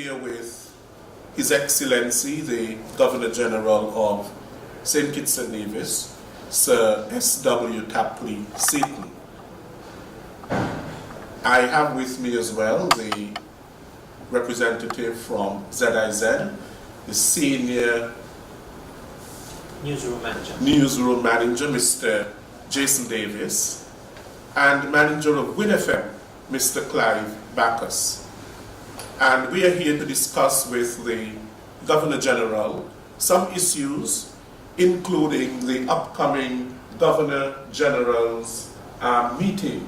here with His Excellency, the Governor General of St. Kitts and Nevis, Sir S.W. Tapley Seaton. I have with me as well the representative from ZIZ, the Senior Newsroom Manager, Mr. Jason Davis, and Manager of WinFM, Mr. Clive Backus. And we are here to discuss with the Governor General some issues, including the upcoming Governor General's meeting,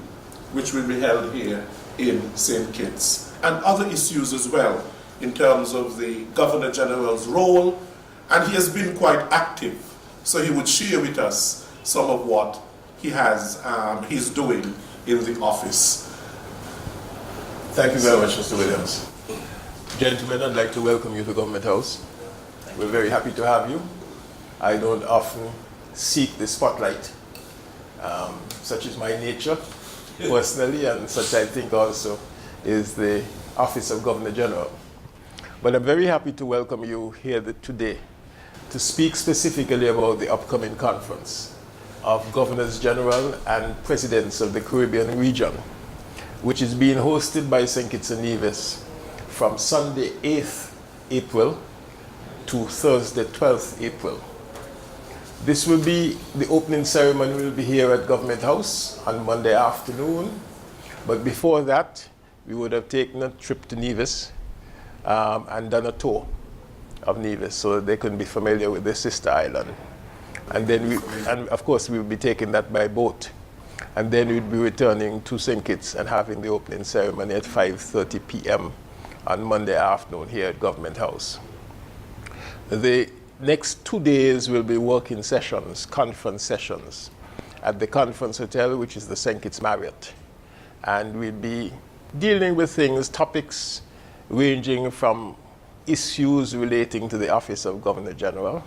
which will be held here in St. Kitts, and other issues as well in terms of the Governor General's role. And he has been quite active, so he would share with us some of what he's doing in the office. Thank you very much, Mr. Williams. Gentlemen, I'd like to welcome you to Government House. We're very happy to have you. I don't often seek the spotlight. Such is my nature, personally, and such I think also is the Office of Governor General. But I'm very happy to welcome you here today to speak specifically about the upcoming conference of Governors General and Presidents of the Caribbean region, which is being hosted by St. Kitts and Nevis from Sunday 8th April to Thursday 12th April. This will be, the opening ceremony will be here at Government House on Monday afternoon, but before that we would have taken a trip to Nevis and done a tour of Nevis so that they can be familiar with the sister island. And then and of course we will be taking that by boat. And then we'll be returning to St. Kitts and having the opening ceremony at 5:30 p.m. on Monday afternoon here at Government House. The next 2 days will be working sessions, conference sessions, at the Conference Hotel, which is the St. Kitts Marriott. And we'll be dealing with topics ranging from issues relating to the Office of Governor General.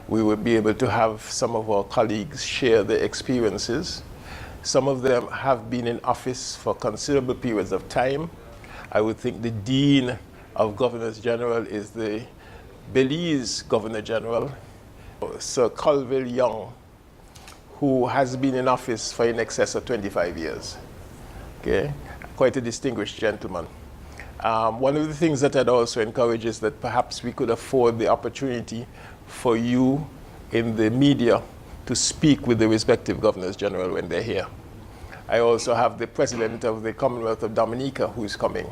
We will be able to have some of our colleagues share their experiences. Some of them have been in office for considerable periods of time. I would think the Dean of Governors General is the Belize Governor General, Sir Colville Young, who has been in office for in excess of 25 years. Okay? Quite a distinguished gentleman. One of the things that I'd also encourage is that perhaps we could afford the opportunity for you in the media to speak with the respective Governors General when they're here. I also have the President of the Commonwealth of Dominica who is coming,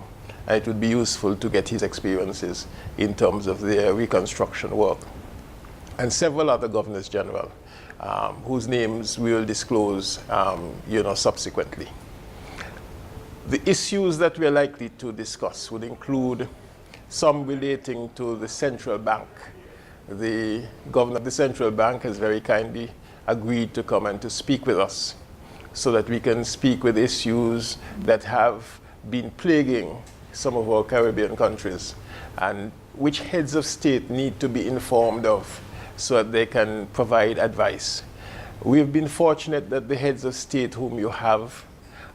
and it would be useful to get his experiences in terms of their reconstruction work. And several other Governors General whose names we will disclose subsequently. The issues that we are likely to discuss would include some relating to the central bank. The governor of the central bank has very kindly agreed to come and to speak with us so that we can speak with issues that have been plaguing some of our Caribbean countries and which heads of state need to be informed of so that they can provide advice. We've been fortunate that the heads of state whom you have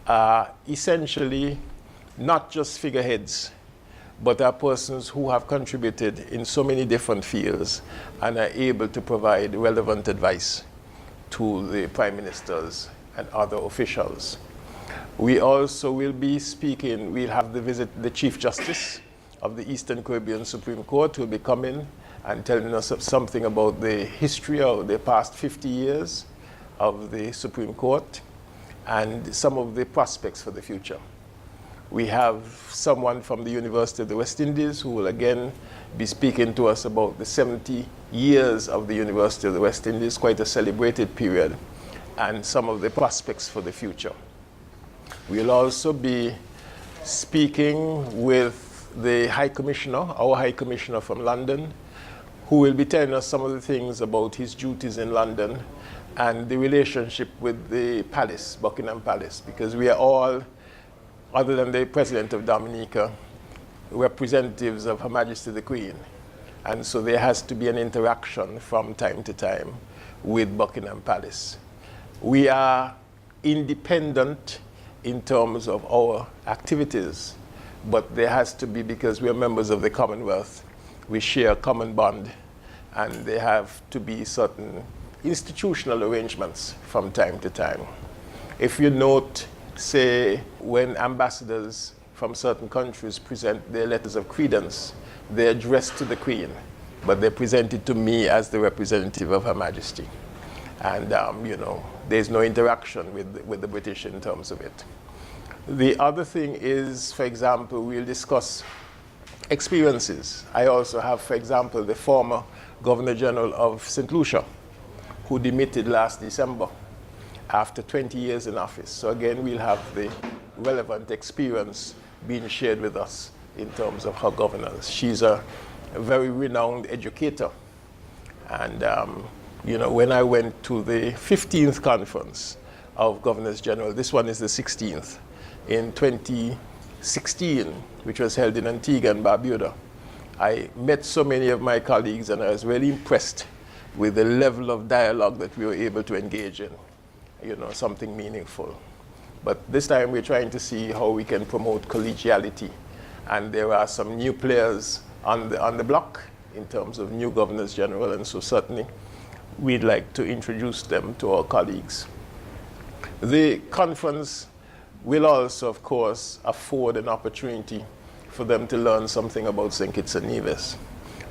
are essentially not just figureheads, but are persons who have contributed in so many different fields and are able to provide relevant advice to the prime ministers and other officials. We also will be speaking, we'll have the Chief Justice of the Eastern Caribbean Supreme Court who will be coming and telling us something about the history of the past 50 years of the Supreme Court and some of the prospects for the future. We have someone from the University of the West Indies who will again be speaking to us about the 70 years of the University of the West Indies, quite a celebrated period, and some of the prospects for the future. We'll also be speaking with the High Commissioner, our High Commissioner from London, who will be telling us some of the things about his duties in London and the relationship with the palace, Buckingham Palace, because we are all, other than the President of Dominica, representatives of Her Majesty the Queen. And so there has to be an interaction from time to time with Buckingham Palace. We are independent in terms of our activities, but there has to be, because we are members of the Commonwealth, we share a common bond, and there have to be certain institutional arrangements from time to time. If you note, say, when ambassadors from certain countries present their letters of credence, they're addressed to the Queen, but they're presented to me as the representative of Her Majesty. And, there's no interaction with the British in terms of it. The other thing is, for example, we'll discuss experiences. I also have, for example, the former Governor General of St. Lucia, who demitted last December after 20 years in office. So again, we'll have the relevant experience being shared with us in terms of her governance. She's a very renowned educator. And, when I went to the 15th conference of Governors General, this one is the 16th, in 2016, which was held in Antigua and Barbuda, I met so many of my colleagues, and I was really impressed with the level of dialogue that we were able to engage in, something meaningful. But this time we're trying to see how we can promote collegiality. And there are some new players on the block in terms of new Governors General, and so certainly we'd like to introduce them to our colleagues. The conference will also, of course, afford an opportunity for them to learn something about St. Kitts and Nevis.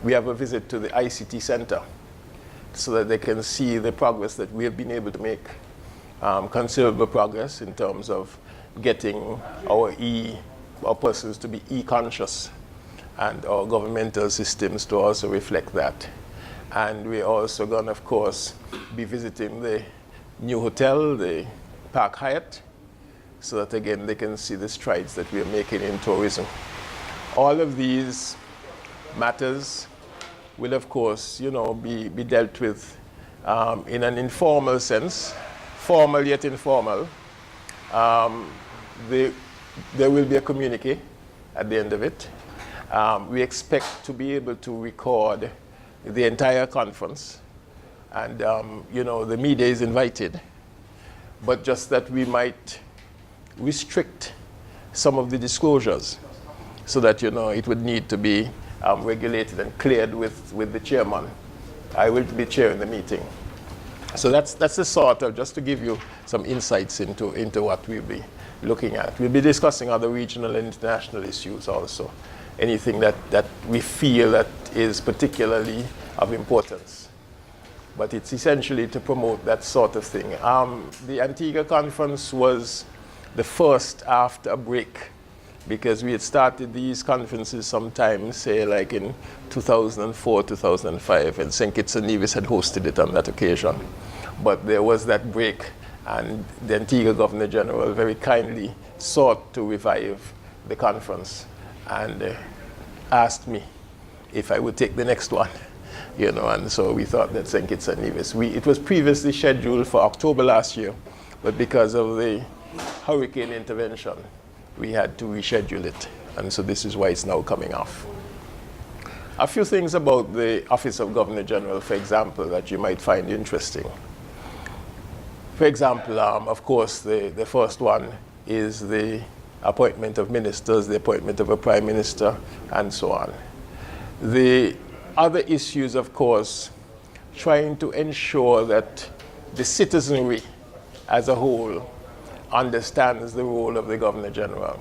We have a visit to the ICT Center so that they can see the progress that we have been able to make, considerable progress in terms of getting our persons to be e-conscious, and our governmental systems to also reflect that. And we're also going to, of course, be visiting the new hotel, the Park Hyatt, so that again they can see the strides that we are making in tourism. All of these matters will, of course, be dealt with in an informal sense, formal yet informal. There will be a communique at the end of it. We expect to be able to record the entire conference, and the media is invited, but just that we might restrict some of the disclosures so that it would need to be regulated and cleared with the chairman. I will be chairing the meeting. So that's the sort of, just to give you some insights into what we'll be looking at. We'll be discussing other regional and international issues also, anything that we feel that is particularly of importance. But it's essentially to promote that sort of thing. The Antigua conference was the first after a break, because we had started these conferences sometime, say like in 2004, 2005, and St. Kitts and Nevis had hosted it on that occasion. But there was that break, and the Antigua Governor General very kindly sought to revive the conference and asked me if I would take the next one. And so we thought that St. Kitts and Nevis. It was previously scheduled for October last year, but because of the hurricane intervention, we had to reschedule it. And so this is why it's now coming off. A few things about the Office of Governor General, for example, that you might find interesting. For example, of course, the first one is the appointment of ministers, the appointment of a prime minister, and so on. The other issues, of course, trying to ensure that the citizenry as a whole understands the role of the Governor General.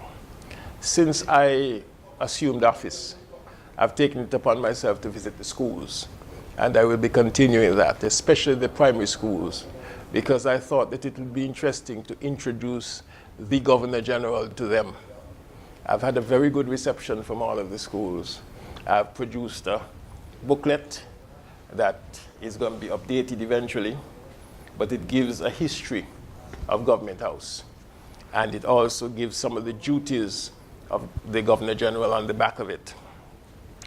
Since I assumed office, I've taken it upon myself to visit the schools, and I will be continuing that, especially the primary schools, because I thought that it would be interesting to introduce the Governor General to them. I've had a very good reception from all of the schools. I've produced a booklet that is going to be updated eventually, but it gives a history of Government House. And it also gives some of the duties of the Governor General on the back of it.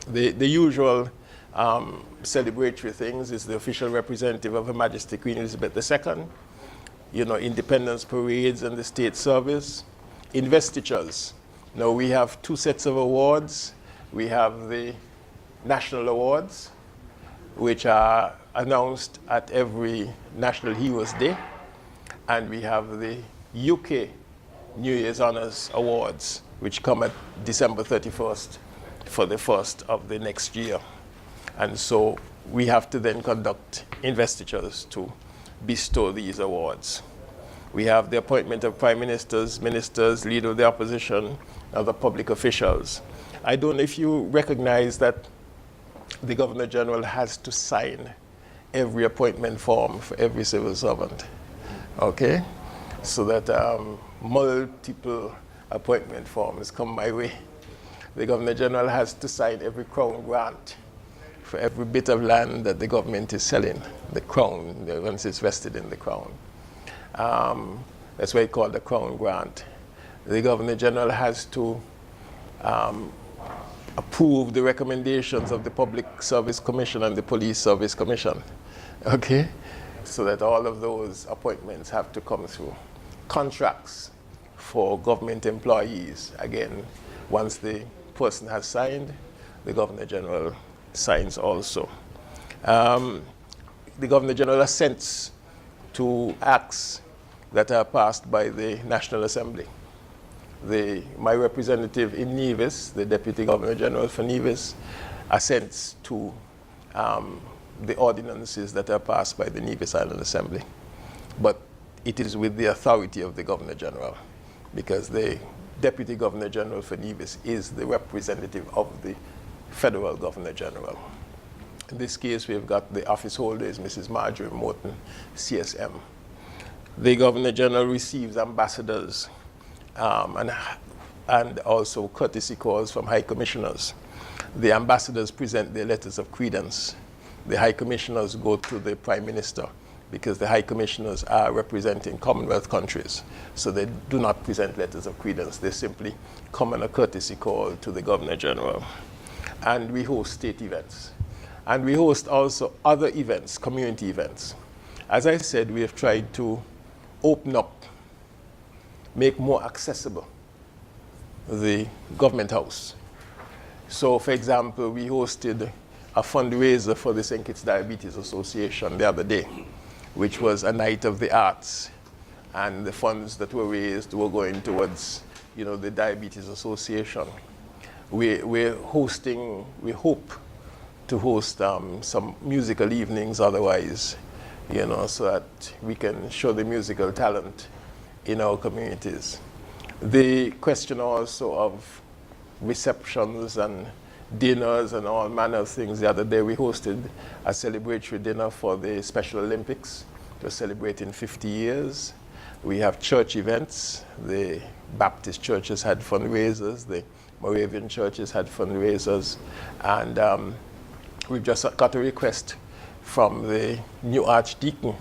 The usual celebratory things is the official representative of Her Majesty Queen Elizabeth II, independence parades and the state service, investitures. Now we have two sets of awards. We have the national awards, which are announced at every National Heroes Day, and we have the UK New Year's Honors Awards, which come at December 31st for the first of the next year. And so we have to then conduct investitures to bestow these awards. We have the appointment of prime ministers, ministers, leader of the opposition, other public officials. I don't know if you recognize that the Governor General has to sign every appointment form for every civil servant, okay? So that multiple appointment forms come my way. The Governor General has to sign every crown grant for every bit of land that the government is selling, the crown, once it's vested in the crown. That's why it's called the crown grant. The Governor General has to approve the recommendations of the Public Service Commission and the Police Service Commission, okay? So that all of those appointments have to come through. Contracts for government employees, again, once the person has signed, the Governor General signs also. The Governor General assents to acts that are passed by the National Assembly. My representative in Nevis, the Deputy Governor General for Nevis, assents to the ordinances that are passed by the Nevis Island Assembly. But it is with the authority of the Governor General, because the Deputy Governor General for Nevis is the representative of the Federal Governor General. In this case, we've got the office holder is Mrs. Marjorie Morton, CSM. The Governor General receives ambassadors and also courtesy calls from high commissioners. The ambassadors present their letters of credence. The high commissioners go to the Prime Minister, because the high commissioners are representing Commonwealth countries. So they do not present letters of credence. They simply come on a courtesy call to the Governor General. And we host state events. And we host also other events, community events. As I said, we have tried to open up, make more accessible the government house. So, for example, we hosted a fundraiser for the St. Kitts Diabetes Association the other day, which was a night of the arts. And the funds that were raised were going towards, the Diabetes Association. We hope to host some musical evenings otherwise, so that we can show the musical talent in our communities. The question also of receptions and dinners and all manner of things. The other day we hosted a celebratory dinner for the Special Olympics. We're celebrating 50 years. We have church events. The Baptist churches had fundraisers. The Moravian churches had fundraisers. And we've just got a request from the new Archdeacon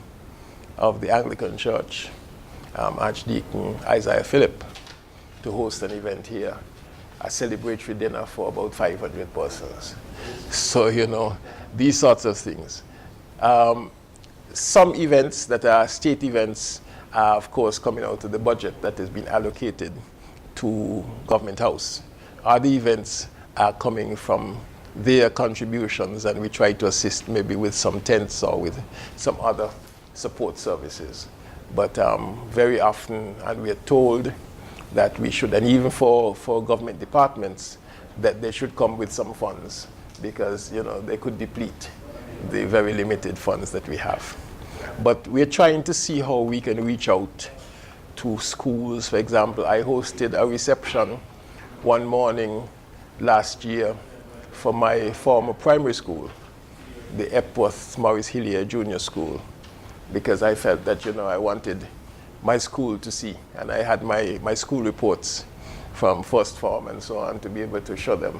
of the Anglican Church, Archdeacon Isaiah Phillip, to host an event here, a celebratory dinner for about 500 persons. So, these sorts of things. Some events that are state events are, of course, coming out of the budget that has been allocated to Government House. Other events are coming from their contributions, and we try to assist maybe with some tents or with some other support services. But very often, and we are told that we should, and even for government departments, that they should come with some funds, because they could deplete the very limited funds that we have. But we're trying to see how we can reach out to schools. For example, I hosted a reception one morning last year for my former primary school, the Epworth Maurice Hillier Junior School, because I felt that I wanted my school to see, and I had my school reports from first form and so on to be able to show them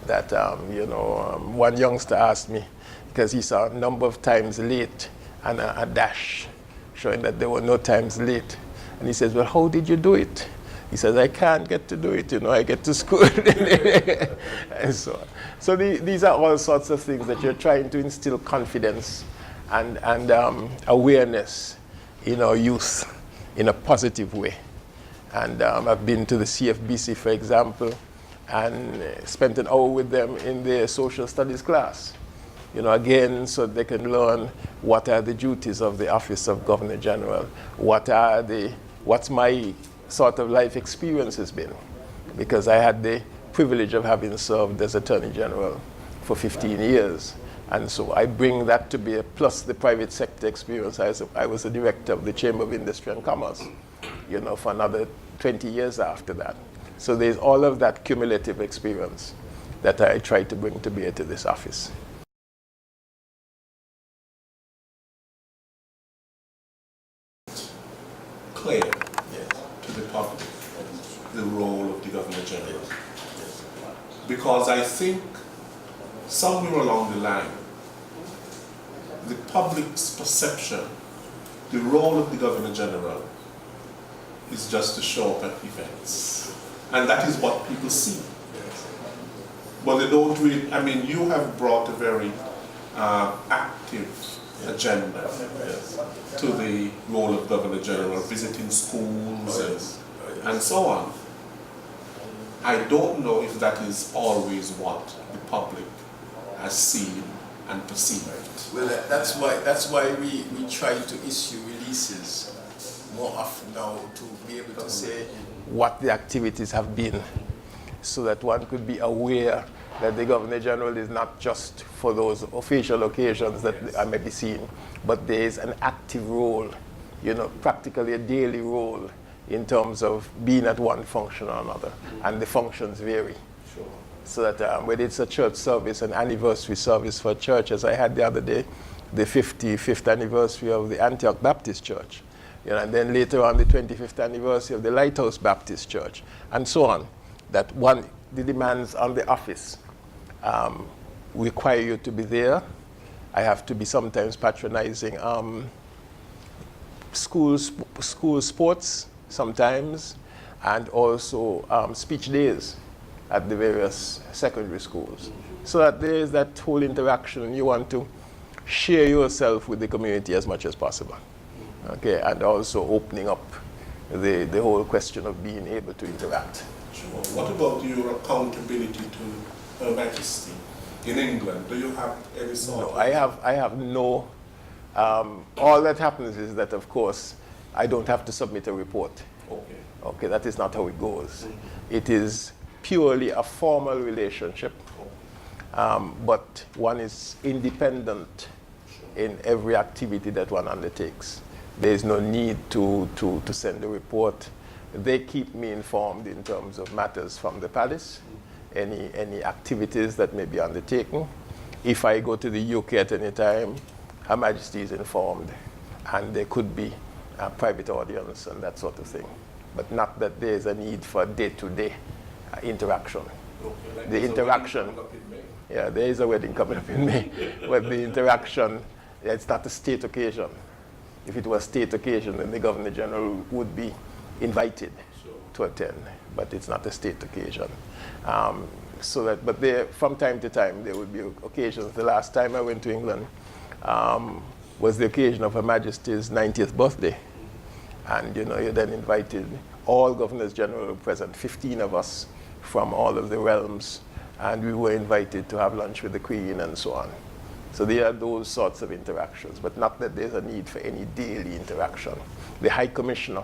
that one youngster asked me, because he saw a number of times late and a dash showing that there were no times late, and he says, well, how did you do it? He says, I can't get to do it, I get to school. And so on. So these are all sorts of things that you're trying to instill confidence and awareness in our youth in a positive way. And I've been to the CFBC, for example, and spent an hour with them in their social studies class. Again, so they can learn what are the duties of the Office of Governor General, what's my sort of life experience has been, because I had the privilege of having served as Attorney General for 15 years. And so I bring that to bear, plus the private sector experience. I was the director of the Chamber of Industry and Commerce, for another 20 years after that. So there's all of that cumulative experience that I try to bring to bear to this office. Clear to the public the role of the Governor General. Because I think somewhere along the line, the public's perception, the role of the Governor General is just to show up at events. And that is what people see. But they don't really, you have brought a very active agenda to the role of Governor General, visiting schools and so on. I don't know if that is always what the public has seen and perceived. Well, that's why we try to issue releases more often now, to be able to say what the activities have been, so that one could be aware that the Governor General is not just for those official occasions that I may be seeing, but there is an active role, practically a daily role in terms of being at one function or another, and the functions vary. Sure. So that whether it's a church service, an anniversary service for a church, as I had the other day, the 55th anniversary of the Antioch Baptist Church, and then later on the 25th anniversary of the Lighthouse Baptist Church, and so on, that the demands on the office require you to be there. I have to be sometimes patronizing school sports sometimes, and also speech days at the various secondary schools. So that there is that whole interaction, and you want to share yourself with the community as much as possible. Okay, and also opening up the whole question of being able to interact. Sure. What about your accountability to Her Majesty in England? Do you have any sort of... I have no... all that happens is that, of course, I don't have to submit a report. Okay. Okay, that is not how it goes. It is purely a formal relationship, but one is independent in every activity that one undertakes. There is no need to send a report. They keep me informed in terms of matters from the palace, any activities that may be undertaken. If I go to the UK at any time, Her Majesty is informed, and there could be a private audience and that sort of thing. But not that there is a need for day-to-day interaction. Okay, like The interaction, yeah, there is a wedding coming up in May, but the interaction, it's not a state occasion. If it was a state occasion, then the Governor General would be invited to attend, but it's not a state occasion. But there, from time to time, there would be occasions. The last time I went to England was the occasion of Her Majesty's 90th birthday. And you're then invited, all Governors General were present, 15 of us from all of the realms, and we were invited to have lunch with the Queen and so on. So there are those sorts of interactions, but not that there's a need for any daily interaction. The High Commissioner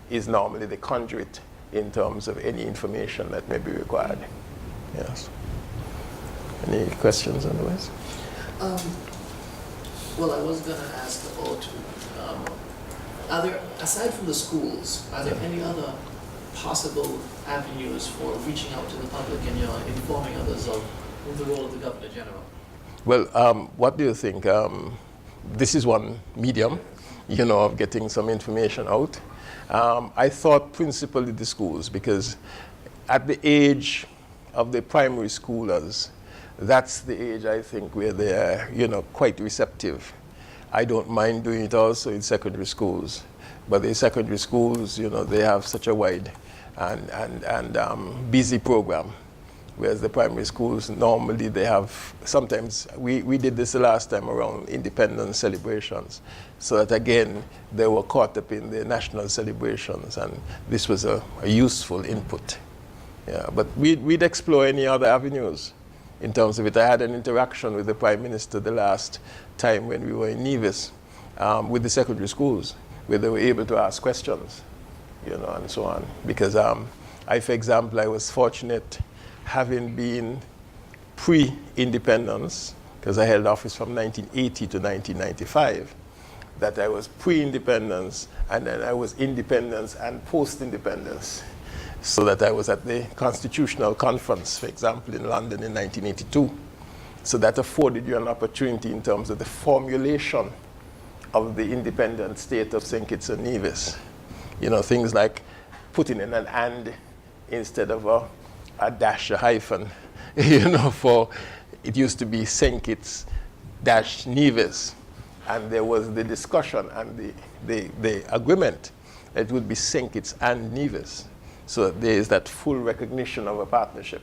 is normally the conduit in terms of any information that may be required. Yes. Any questions otherwise? Well, I was going to ask about, are there, aside from the schools, are there any other possible avenues for reaching out to the public and informing others of the role of the Governor General? Well, what do you think? This is one medium, of getting some information out. I thought principally the schools, because at the age of the primary schoolers, that's the age I think where they're, quite receptive. I don't mind doing it also in secondary schools, but the secondary schools, they have such a wide and busy program. Whereas the primary schools, normally they have, sometimes, we did this the last time around independence celebrations, so that again, they were caught up in the national celebrations, and this was a useful input. Yeah, but we'd explore any other avenues in terms of it. I had an interaction with the Prime Minister the last time when we were in Nevis with the secondary schools, where they were able to ask questions. you know, and so on. Because for example, I was fortunate having been pre-independence, because I held office from 1980 to 1995, that I was pre-independence, and then I was independence and post-independence. So that I was at the Constitutional Conference, for example, in London in 1982. So that afforded you an opportunity in terms of the formulation of the independent state of St. Kitts and Nevis. You know, things like putting in an and instead of a dash, a hyphen, you know, for it used to be St. Kitts dash Nevis. And there was the discussion and the agreement that it would be St. Kitts and Nevis. So there is that full recognition of a partnership.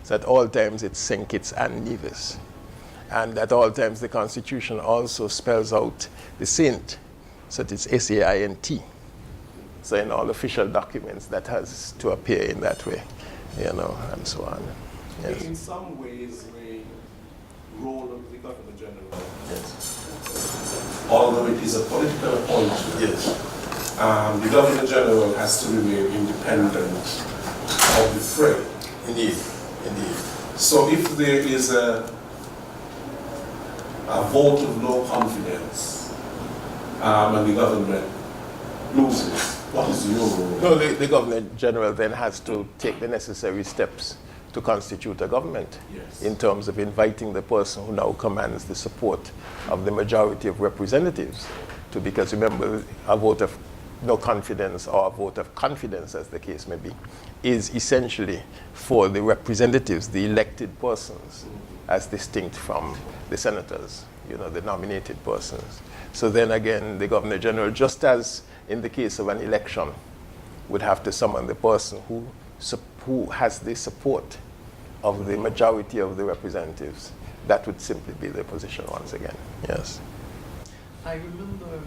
So at all times it's St. Kitts and Nevis. And at all times the Constitution also spells out the Saint. So it's S-A-I-N-T. So in all official documents that has to appear in that way, you know, and so on. Yes. In some ways, the role of the Governor General, Yes. although it is a political appointment, Yes. The Governor General has to remain independent of the fray. Indeed. Indeed. So if there is a vote of no confidence and the government loses, what is your role? No, the Governor General then has to take the necessary steps to constitute a government. Yes. In terms of inviting the person who now commands the support of the majority of representatives to, because remember, a vote of no confidence or a vote of confidence, as the case may be, is essentially for the representatives, the elected persons, as distinct from the senators, you know, the nominated persons. So then again, the Governor General, just as in the case of an election, would have to summon the person who has the support of the majority of the representatives. That would simply be the position once again. Yes. I remember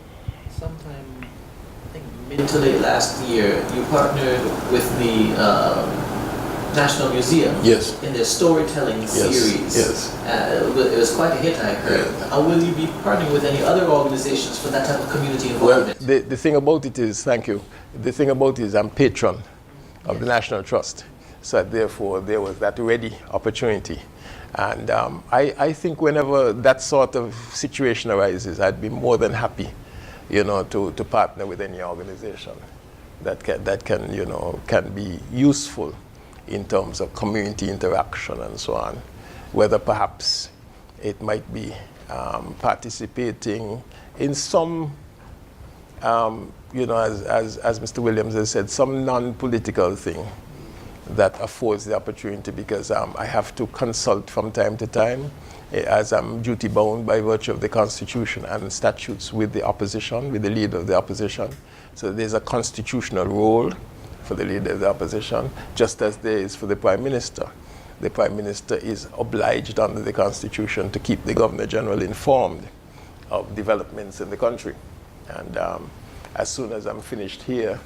sometime, I think mid to late last year, you partnered with the National Museum Yes. in their storytelling series. Yes. It was quite a hit, I heard. Yeah. Will you be partnering with any other organizations for that type of community Well, involvement? the thing about it is, thank you, the thing about it is I'm patron of the National Trust. So therefore, there was that ready opportunity. And I think whenever that sort of situation arises, I'd be more than happy, you know, to partner with any organization that can, you know, can be useful in terms of community interaction and so on. Whether perhaps it might be participating in some, you know, as Mr. Williams has said, some non-political thing that affords the opportunity, because I have to consult from time to time, as I'm duty bound by virtue of the Constitution and statutes with the opposition, with the leader of the opposition. So there's a constitutional role for the leader of the opposition, just as there is for the Prime Minister. The Prime Minister is obliged under the Constitution to keep the Governor General informed of developments in the country. And as soon as I'm finished here,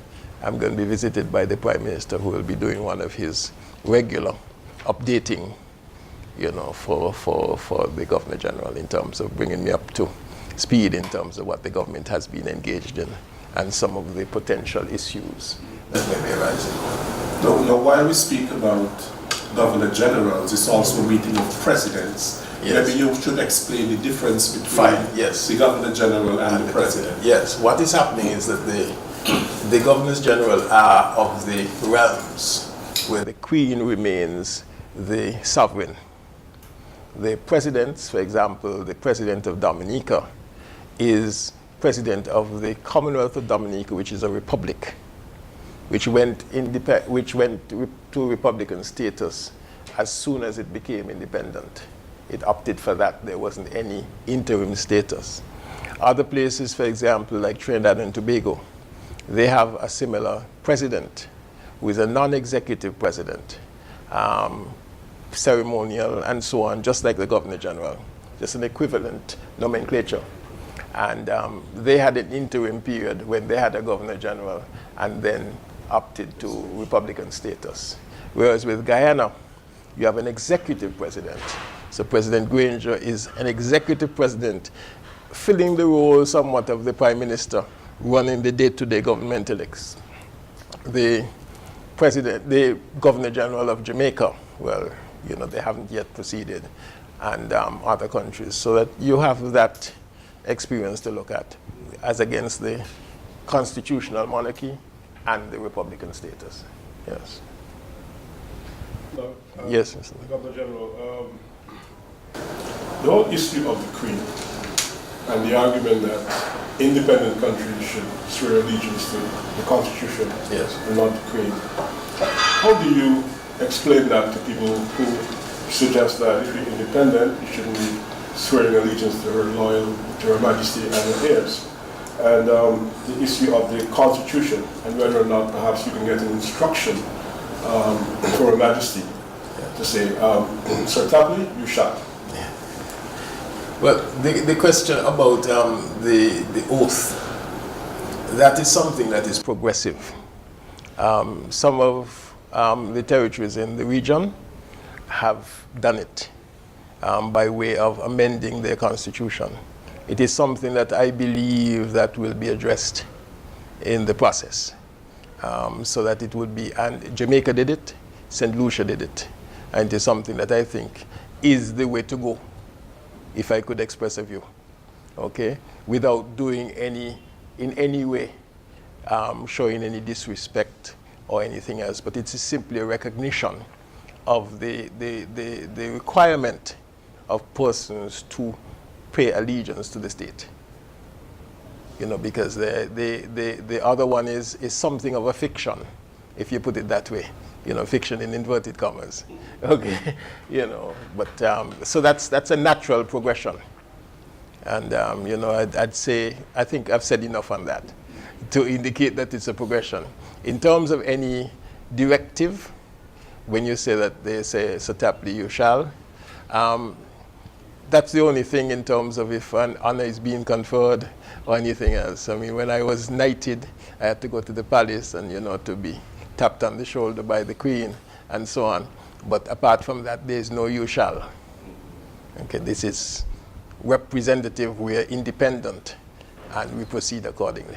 I'm going to be visited by the Prime Minister, who will be doing one of his regular updating, you know, for the Governor General in terms of bringing me up to speed in terms of what the government has been engaged in and some of the potential issues that may be arising. Now, while we speak about Governor Generals, it's also a meeting of presidents. Yes. Maybe you should explain the difference between Yes. the Governor General and the President. Yes, what is happening is that the Governors General are of the realms where the Queen remains the sovereign. The presidents, for example, the President of Dominica is President of the Commonwealth of Dominica, which is a republic, which went to Republican status as soon as it became independent. It opted for that. There wasn't any interim status. Other places, for example, like Trinidad and Tobago, they have a similar president who is a non-executive president, ceremonial and so on, just like the Governor General, just an equivalent nomenclature. And they had an interim period when they had a Governor General and then opted to Republican status. Whereas with Guyana, you have an executive president. So President Granger is an executive president, filling the role somewhat of the Prime Minister, running the day-to-day governmental the Governor General of Jamaica, well, they haven't yet proceeded, and other countries, so that you have that experience to look at as against the constitutional monarchy and the republican status. Yes. No, Yes, Mr. Governor General, the whole issue of the Queen and the argument that independent countries should swear allegiance to the Constitution Yes. and not the Queen. How do you explain that to people who suggest that if you're independent, you shouldn't be swearing allegiance to Her Majesty and her heirs? And the issue of the Constitution and whether or not perhaps you can get an instruction for Her Majesty to say, Sir Tapley, you shall. Well, the question about the oath, that is something that is progressive. Some of the territories in the region have done it by way of amending their constitution. It is something that I believe that will be addressed in the process, so that it would be, and Jamaica did it, St. Lucia did it, and it is something that I think is the way to go, if I could express a view, okay, without doing in any way, showing any disrespect or anything else, but it is simply a recognition of the requirement of persons to pay allegiance to the state. Because the other one is something of a fiction, if you put it that way. Fiction in inverted commas. Okay, but so that's a natural progression. And I'd say, I think I've said enough on that to indicate that it's a progression. In terms of any directive, when you say that they say, Sir Tapley, you shall, that's the only thing in terms of if an honor is being conferred or anything else. I mean, when I was knighted, I had to go to the palace and, to be tapped on the shoulder by the Queen and so on. But apart from that, there is no you shall. Okay, this is representative, we are independent, and we proceed accordingly.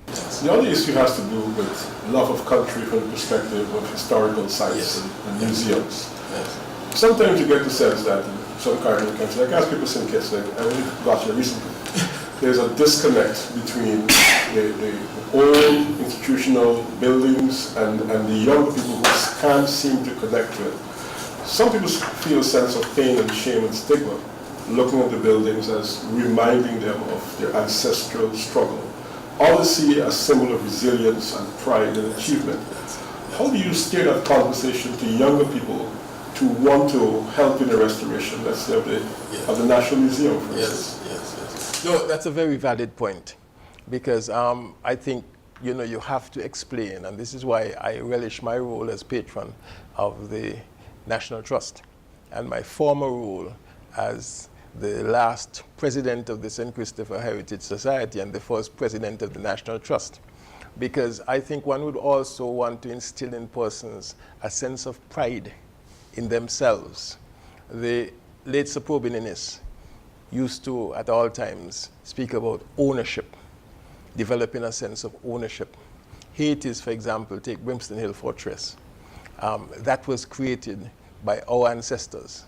The other issue has to do with love of country from the perspective of historical sites and museums. Yes. Sometimes you get the sense that in some Caribbean countries, like as people in Kitts, like I really got here recently, there's a disconnect between the old institutional buildings and the younger people who can't seem to connect with it. Some people feel a sense of pain and shame and stigma looking at the buildings as reminding them of their ancestral struggle. Others see a symbol of resilience and pride and achievement. How do you steer that conversation to younger people to want to help in the restoration, let's say, of the National Museum, for instance? Yes. No, that's a very valid point, because I think you have to explain, and this is why I relish my role as patron of the National Trust and my former role as the last president of the St. Christopher Heritage Society and the first president of the National Trust, because I think one would also want to instill in persons a sense of pride in themselves. The late Sir Probin Innes used to, at all times, speak about ownership, developing a sense of ownership. Haitis, for example, take Brimstone Hill Fortress. That was created by our ancestors,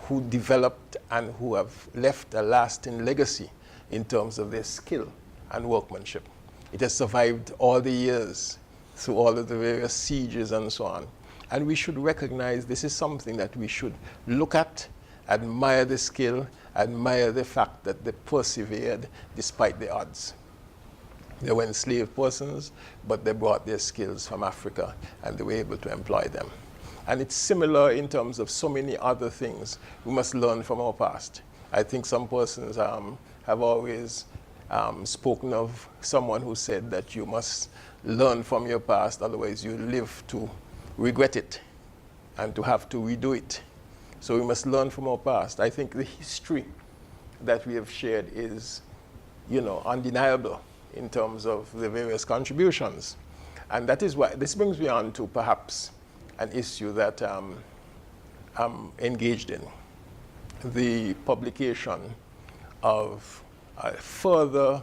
who developed and who have left a lasting legacy in terms of their skill and workmanship. It has survived all the years through all of the various sieges and so on. And we should recognize this is something that we should look at, admire the skill, admire the fact that they persevered despite the odds. They were enslaved persons, but they brought their skills from Africa and they were able to employ them. And it's similar in terms of so many other things. We must learn from our past. I think some persons have always spoken of someone who said that you must learn from your past, otherwise you live to regret it and to have to redo it. So we must learn from our past. I think the history that we have shared is, undeniable in terms of the various contributions. And that is why, this brings me on to perhaps an issue that I'm engaged in, the publication of a further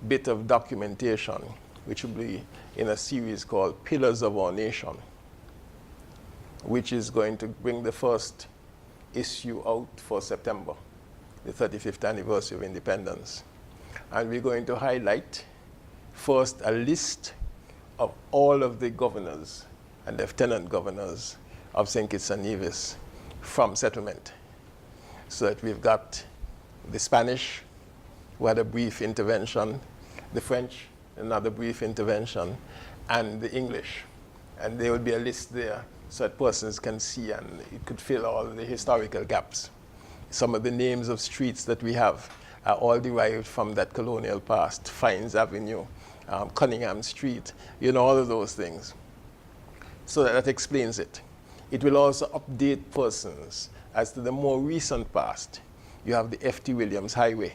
bit of documentation which will be in a series called Pillars of Our Nation, which is going to bring the first issue out for September, the 35th anniversary of independence. And we're going to highlight first a list of all of the governors and lieutenant governors of St. Kitts and Nevis from settlement. So that we've got the Spanish, who had a brief intervention, the French, another brief intervention, and the English. And there will be a list there so that persons can see, and it could fill all the historical gaps. Some of the names of streets that we have are all derived from that colonial past: Fines Avenue, Cunningham Street, all of those things. So that explains it. It will also update persons as to the more recent past. You have the F.T. Williams Highway.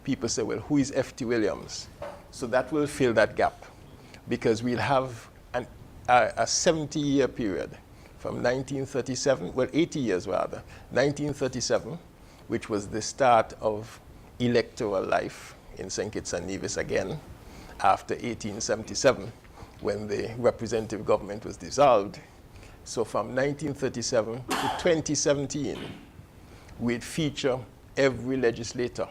People say, well, who is F.T. Williams? So that will fill that gap, because we'll have a 70-year period from 1937, well, 80 years rather, 1937, which was the start of electoral life in St. Kitts and Nevis again, after 1877, when the representative government was dissolved. So from 1937 to 2017, we'd feature every legislator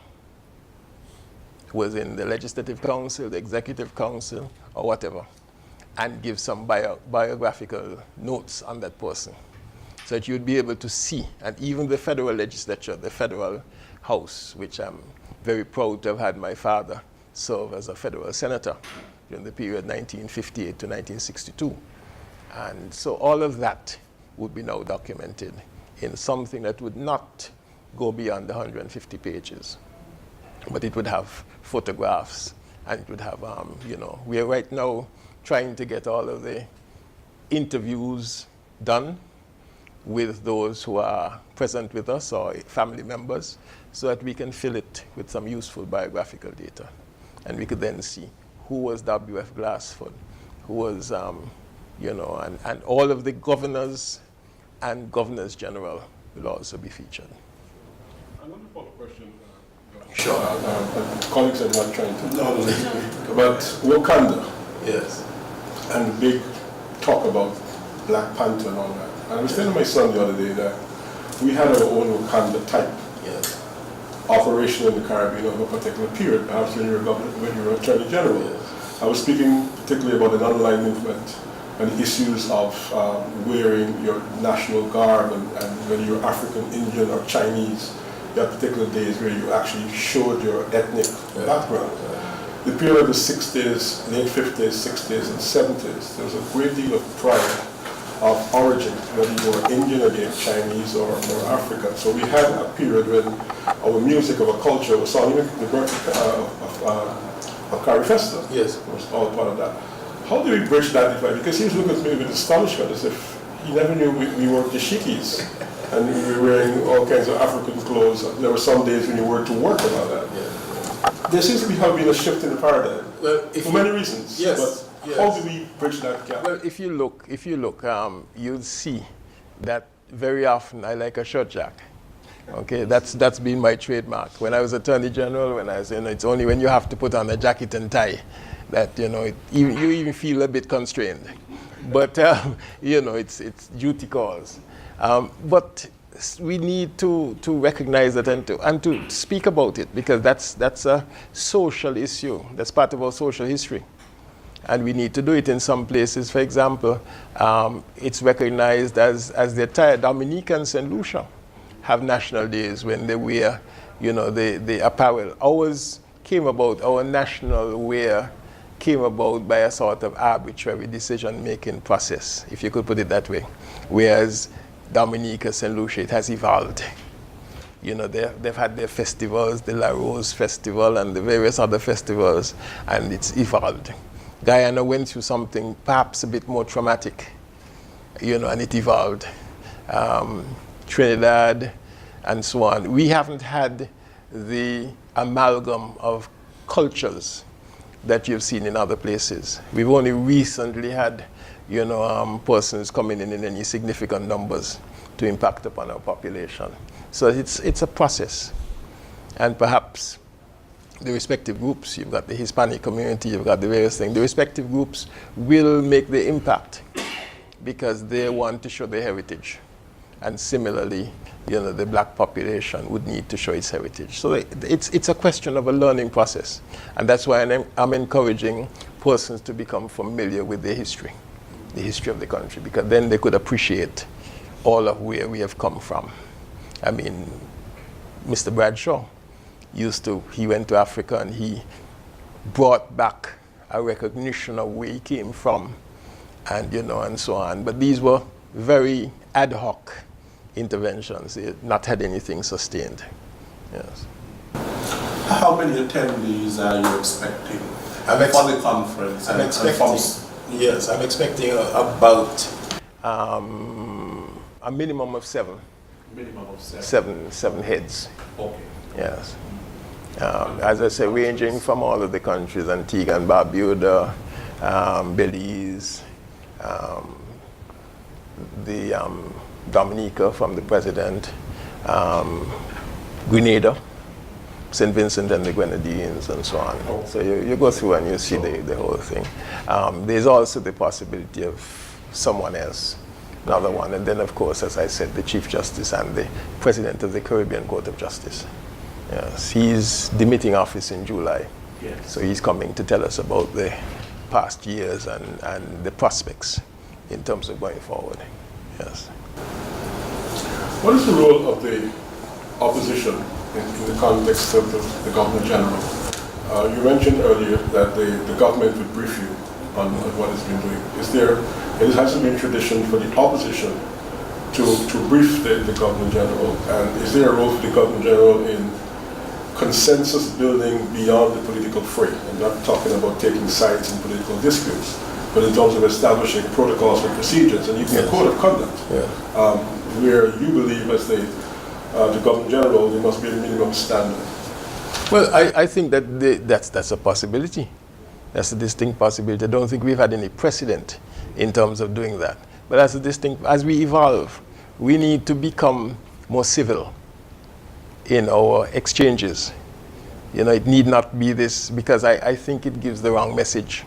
who was in the Legislative Council, the Executive Council, or whatever, and give some biographical notes on that person, so that you'd be able to see. And even the federal legislature, the federal house, which I'm very proud to have had my father serve as a federal senator during the period 1958 to 1962. And so all of that would be now documented in something that would not go beyond the 150 pages. But it would have photographs, and it would have, we are right now trying to get all of the interviews done with those who are present with us or family members, so that we can fill it with some useful biographical data. And we could then see who was W.F. Glassford, who was, and all of the governors and governors general will also be featured. I want to follow up question. Sure. Colleagues are not trying to talk about Wakanda. Yes. And big talk about Black Panther and all that. And I was telling my son the other day that we had our own Wakanda type operation in the Caribbean of a particular period, perhaps when you were Attorney General. Yes. I was speaking particularly about the non-aligned movement and the issues of wearing your national garb, and whether you're African, Indian, or Chinese. There are particular days where you actually showed your ethnic background. The period of the 60s, late 50s, 60s, and 70s, there was a great deal of pride of origin, whether you were Indian again, Chinese, or African. So we had a period when our music, our culture was sung. Even the birth of Carrie Festa was all part of that. How do we bridge that divide? Because he was looking at me with astonishment, as if he never knew we were the Shikis. And we were wearing all kinds of African clothes. There were some days when you were to work and all that. There seems to be having a shift in the paradigm, for many reasons. Yes. But how do we bridge that gap? Well, if you look, you'll see that very often I like a shirt jack. Okay, that's been my trademark. When I was Attorney General, when I was, it's only when you have to put on a jacket and tie that you even feel a bit constrained. But it's duty calls. But we need to recognize that and to speak about it, because that's a social issue. That's part of our social history. And we need to do it in some places. For example, it's recognized as the entire Dominica and St. Lucia have national days when they wear, the apparel. Ours came about, our national wear came about by a sort of arbitrary decision-making process, if you could put it that way. Whereas Dominica, St. Lucia, it has evolved. They've had their festivals, the La Rose Festival and the various other festivals, and it's evolved. Guyana went through something perhaps a bit more traumatic, and it evolved. Trinidad and so on. We haven't had the amalgam of cultures that you've seen in other places. We've only recently had persons coming in any significant numbers to impact upon our population. So it's a process. And perhaps the respective groups, you've got the Hispanic community, you've got the various things, the respective groups will make the impact because they want to show their heritage. And similarly, the black population would need to show its heritage. So it's a question of a learning process. And that's why I'm encouraging persons to become familiar with their history, the history of the country, because then they could appreciate all of where we have come from. I mean, Mr. Bradshaw he went to Africa and he brought back a recognition of where he came from and, and so on. But these were very ad hoc interventions. They had not had anything sustained. Yes. How many attendees are you expecting for the conference? I'm expecting about a minimum of 7. Minimum of 7. Seven heads. Okay. Yes. As I say, ranging from all of the countries, Antigua and Barbuda, Belize, Dominica from the president, Grenada, St. Vincent and the Grenadines, and so on. Oh. So you go through and you see the whole thing. There's also the possibility of someone else, another one, and then of course, as I said, the Chief Justice and the President of the Caribbean Court of Justice. Yes, he's demitting office in July. Yes. So he's coming to tell us about the past years and the prospects in terms of going forward. Yes. What is the role of the opposition in the context of the Governor General? You mentioned earlier that the government would brief you on what it's been doing. It hasn't been tradition for the opposition to brief the Governor General, and is there a role for the Governor General in consensus building beyond the political fray? I'm not talking about taking sides in political disputes, but in terms of establishing protocols and procedures, and even a code of conduct, where you believe as the Governor General there must be a minimum standard. Well, I think that that's a possibility. That's a distinct possibility. I don't think we've had any precedent in terms of doing that. But as we evolve, we need to become more civil in our exchanges. It need not be this, because I think it gives the wrong message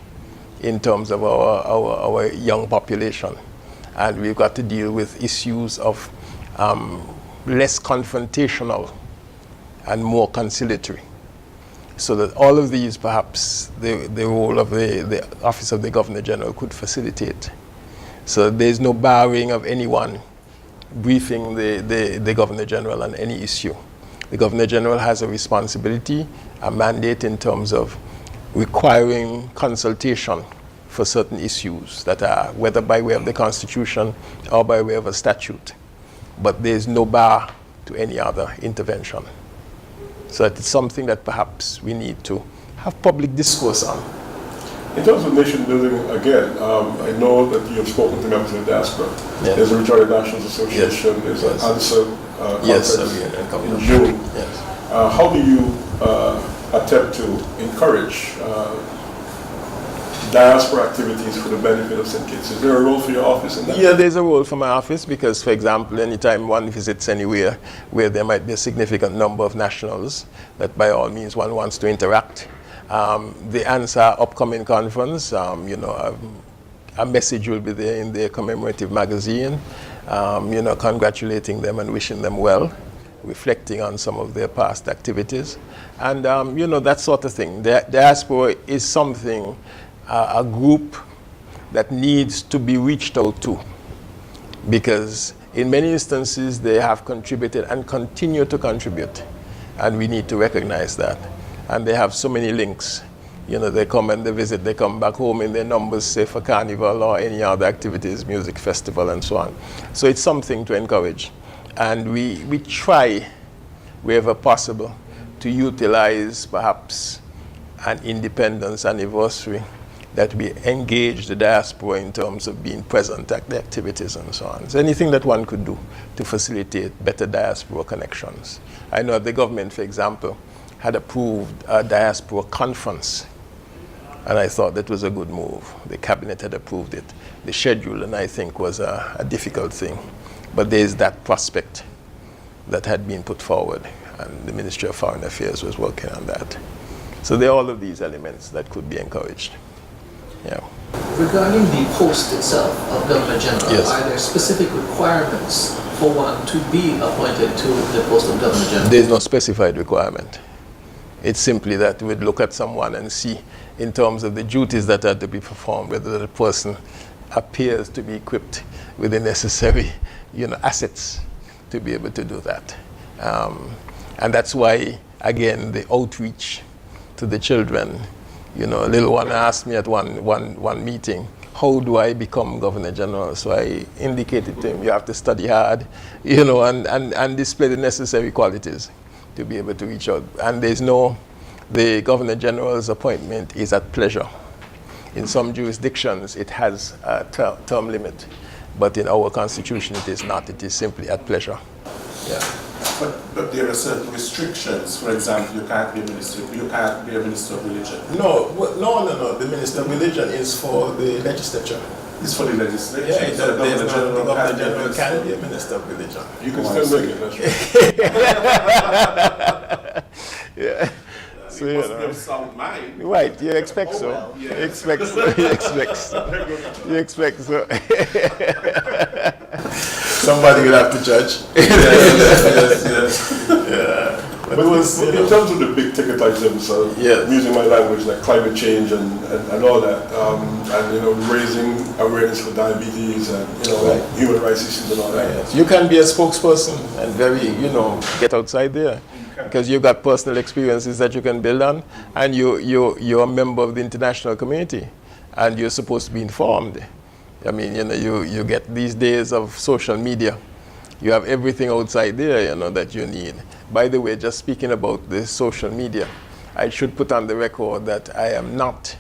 in terms of our young population. And we've got to deal with issues of less confrontational and more conciliatory. So that all of these, perhaps, the role of the Office of the Governor General could facilitate. So there's no barring of anyone briefing the Governor General on any issue. The Governor General has a responsibility, a mandate in terms of requiring consultation for certain issues that are, whether by way of the Constitution or by way of a statute. But there's no bar to any other intervention. So it's something that perhaps we need to have public discourse on. In terms of nation building, again, I know that you have spoken to members of the diaspora. Yes. There's a Retired Nationals Association, there's an ANSA conference in June. Yes. How do you attempt to encourage diaspora activities for the benefit of St. Kitts? Is there a role for your office in that? Yeah, there's a role for my office because, for example, anytime one visits anywhere where there might be a significant number of nationals, that by all means one wants to interact. The ANSA upcoming conference, a message will be there in their commemorative magazine, congratulating them and wishing them well, reflecting on some of their past activities, and that sort of thing. The diaspora is something, a group that needs to be reached out to, because in many instances they have contributed and continue to contribute, and we need to recognize that. And they have so many links. They come and they visit, they come back home in their numbers, say for Carnival or any other activities, music festival and so on. So it's something to encourage. And we try, wherever possible, to utilize perhaps an independence anniversary that we engage the diaspora in terms of being present at the activities and so on. So anything that one could do to facilitate better diaspora connections. I know the government, for example, had approved a diaspora conference, and I thought that was a good move. The cabinet had approved it. The schedule, and I think, was a difficult thing. But there is that prospect that had been put forward, and the Ministry of Foreign Affairs was working on that. So there are all of these elements that could be encouraged. Yeah. Regarding the post itself of Governor General, Yes. are there specific requirements for one to be appointed to the post of Governor General? There's no specified requirement. It's simply that we'd look at someone and see, in terms of the duties that are to be performed, whether the person appears to be equipped with the necessary, assets to be able to do that. And that's why, again, the outreach to the children. A little one asked me at one meeting, how do I become Governor General? So I indicated to him, you have to study hard, and display the necessary qualities to be able to reach out. And the Governor General's appointment is at pleasure. In some jurisdictions, it has a term limit, but in our constitution, it is not. It is simply at pleasure. Yeah. But there are certain restrictions. For example, you can't be a minister of religion. No. The minister of religion is for the legislature. It's for the legislature. Yeah, So the Governor General can be a minister of religion. You can still make it, that's right. Yeah. So, you must have sound mind. Right, you expect so. Well, yeah. You expect so. You expect so. Somebody will have to judge. Yes. Yeah. But in terms of the big ticket items, Yes. I'm using my language like climate change and all that, and raising awareness for diabetes and Right. human rights issues and all that. Yes. You can be a spokesperson and get outside there. Because you've got personal experiences that you can build on, and you're a member of the international community, and you're supposed to be informed. I mean, you get these days of social media. You have everything outside there, that you need. By the way, just speaking about the social media, I should put on the record that I am not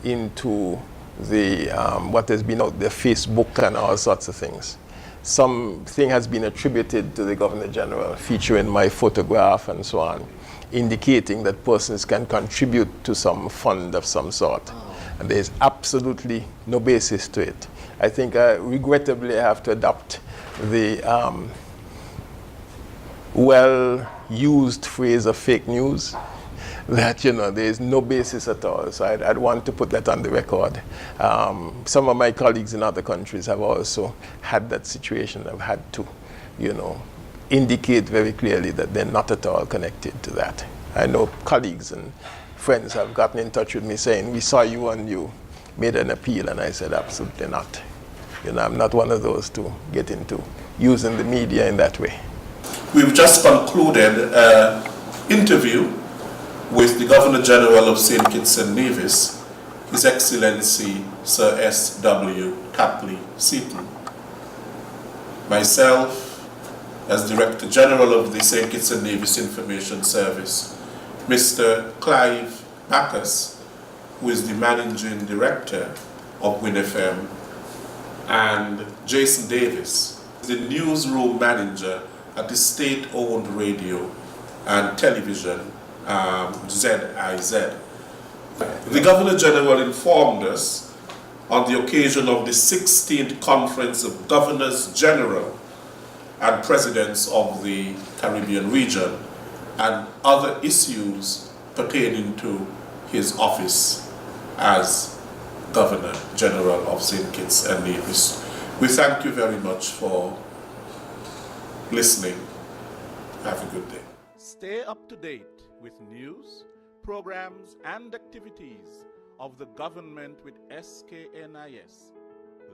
into the what has been out there, Facebook and all sorts of things. Something has been attributed to the Governor General, featuring my photograph and so on, indicating that persons can contribute to some fund of some sort. And there's absolutely no basis to it. I think, regrettably, I have to adopt the well-used phrase of fake news, that there is no basis at all. So I'd want to put that on the record. Some of my colleagues in other countries have also had that situation. Have had to, indicate very clearly that they're not at all connected to that. I know colleagues and friends have gotten in touch with me saying, we saw you and you made an appeal, and I said, absolutely not. I'm not one of those to get into using the media in that way. We've just concluded an interview with the Governor General of St. Kitts and Nevis, His Excellency Sir S.W. Tapley Seaton. Myself, as Director General of the St. Kitts and Nevis Information Service, Mr. Clive Bacchus, who is the Managing Director of WinFM, and Jason Davis, the Newsroom Manager at the state-owned radio and television ZIZ. The Governor General informed us on the occasion of the 16th Conference of Governors General and Presidents of the Caribbean region and other issues pertaining to his office as Governor General of St. Kitts and Nevis. We thank you very much for listening. Have a good day. Stay up to date with news, programs, and activities of the government with SKNIS.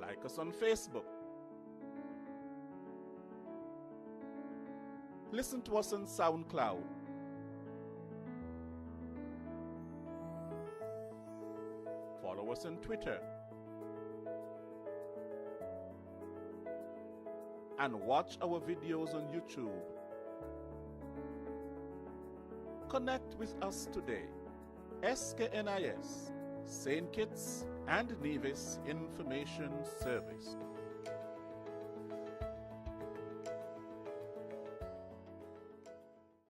Like us on Facebook. Listen to us on SoundCloud. Follow us on Twitter. And watch our videos on YouTube. Connect with us today. SKNIS, St. Kitts and Nevis Information Service.